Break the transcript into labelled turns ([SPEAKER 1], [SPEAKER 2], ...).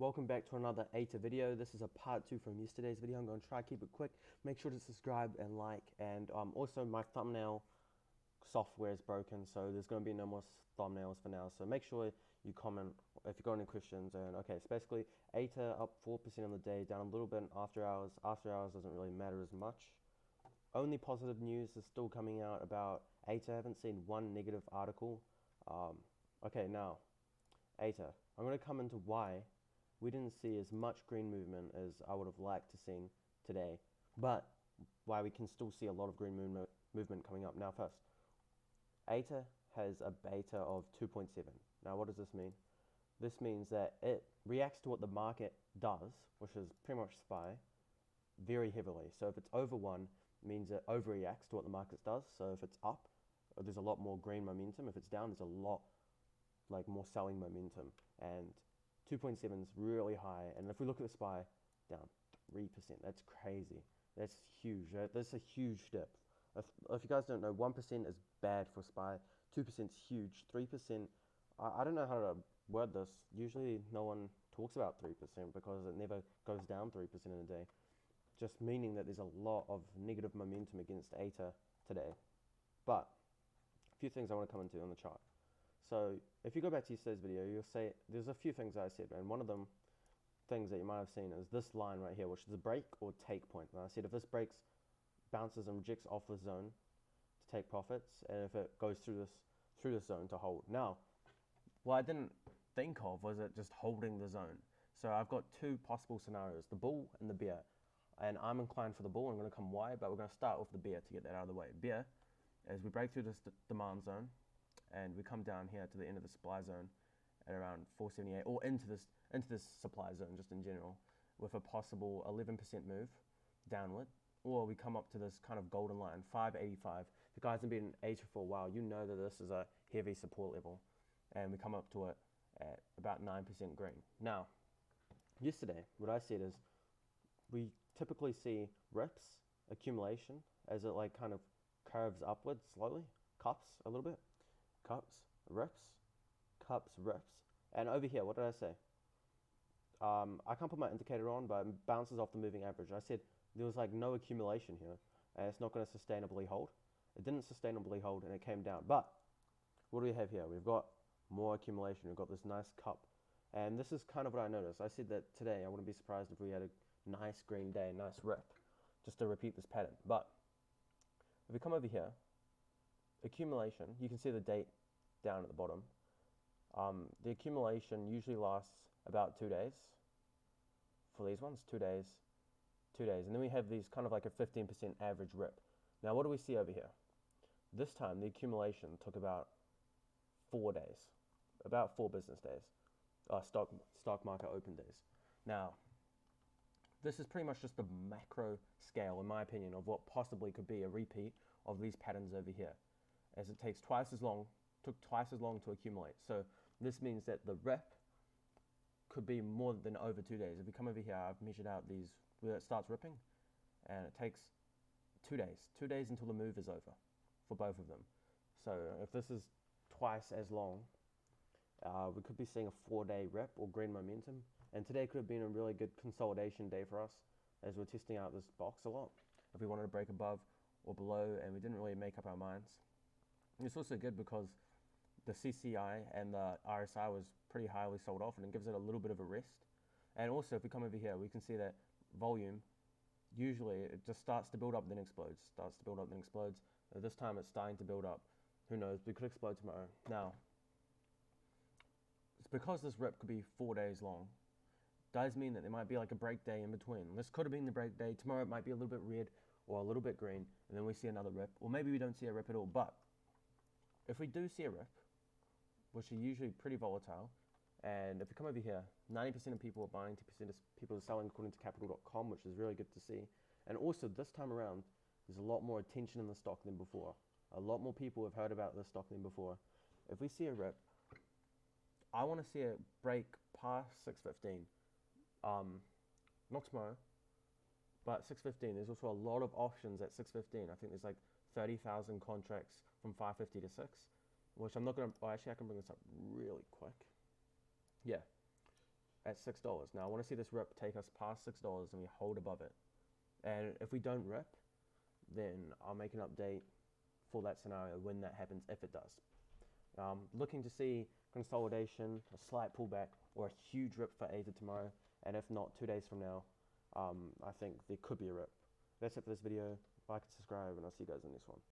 [SPEAKER 1] Welcome back to another Ater video. This is a part 2 from yesterday's video. I'm going to try to keep it quick. Make sure to subscribe and like. And also my thumbnail software is broken, so there's going to be no more thumbnails for now. So make sure you comment if you've got any questions. And okay, so basically Ater up 4% on the day, down a little bit after hours. After hours doesn't really matter as much. Only positive news is still coming out about Ater. I haven't seen one negative article. Okay, now Ater. I'm going to come into why we didn't see as much green movement as I would have liked to seen today, but why we can still see a lot of green movement coming up. Now first, Ater has a beta of 2.7. Now what does this mean? This means that it reacts to what the market does, which is pretty much SPY, very heavily. So if it's over 1, it means it overreacts to what the market does. So if it's up, there's a lot more green momentum. If it's down, there's a lot more selling momentum. And 2.7 is really high, and if we look at the SPY, down 3%. That's crazy. That's huge. That's a huge dip. If you guys don't know, 1% is bad for SPY. 2% is huge. 3%, I don't know how to word this. Usually no one talks about 3% because it never goes down 3% in a day. Just meaning that there's a lot of negative momentum against Ater today. But a few things I want to come into on the chart. So if you go back to yesterday's video, you'll see there's a few things I said, and one of them things that you might have seen is this line right here, which is a break or take point. And I said if this breaks, bounces and rejects off the zone to take profits, and if it goes through this zone to hold. Now, what I didn't think of was it just holding the zone. So I've got two possible scenarios, the bull and the bear. And I'm inclined for the bull. I'm going to come wide, but we're going to start with the bear to get that out of the way. Bear, as we break through this demand zone, and we come down here to the end of the supply zone at around 478, or into this supply zone just in general, with a possible 11% move downward, or we come up to this kind of golden line, 585. If you guys have been in Asia for a while, you know that this is a heavy support level, and we come up to it at about 9% green. Now, yesterday, what I said is we typically see rips, accumulation, as it kind of curves upwards slowly, cups a little bit. Cups, rips, cups, rips. And over here, what did I say? I can't put my indicator on, but it bounces off the moving average. I said there was no accumulation here, and it's not going to sustainably hold. It didn't sustainably hold, and it came down. But what do we have here? We've got more accumulation. We've got this nice cup. And this is kind of what I noticed. I said that today I wouldn't be surprised if we had a nice green day, nice rip, just to repeat this pattern. But if we come over here, accumulation, you can see the date down at the bottom. The accumulation usually lasts about 2 days. For these ones, 2 days, 2 days. And then we have these kind of like a 15% average rip. Now what do we see over here? This time the accumulation took about 4 days, about 4 business days, stock market open days. Now, this is pretty much just the macro scale, in my opinion, of what possibly could be a repeat of these patterns over here, as it took twice as long to accumulate. So this means that the rep could be more than over 2 days. If we come over here, I've measured out these where it starts ripping, and it takes 2 days. 2 days until the move is over for both of them. So if this is twice as long, we could be seeing a 4-day rep or green momentum. And today could have been a really good consolidation day for us, as we're testing out this box a lot. If we wanted to break above or below, and we didn't really make up our minds. It's also good because the CCI and the RSI was pretty highly sold off, and it gives it a little bit of a rest. And also, if we come over here, we can see that volume, usually it just starts to build up, then explodes. Starts to build up, then explodes. This time it's starting to build up. Who knows? We could explode tomorrow. Now, it's because this rip could be 4 days long, does mean that there might be a break day in between. This could have been the break day. Tomorrow it might be a little bit red or a little bit green, and then we see another rip. Or maybe we don't see a rip at all. But if we do see a rip, which are usually pretty volatile, and if we come over here, 90% of people are buying, 10% of people are selling according to capital.com, which is really good to see. And also this time around, there's a lot more attention in the stock than before. A lot more people have heard about this stock than before. If we see a rip, I want to see it break past 615. Not tomorrow, but 615. There's also a lot of options at 615. I think there's 30,000 contracts from 550 to 6, which I'm not going to, actually I can bring this up really quick. Yeah. at $6. Now I want to see this rip take us past $6 and we hold above it. And if we don't rip, then I'll make an update for that scenario when that happens, if it does. Looking to see consolidation, a slight pullback, or a huge rip for Ater tomorrow, and if not, 2 days from now, I think there could be a rip. That's it for this video. Like and subscribe, and I'll see you guys in the next one.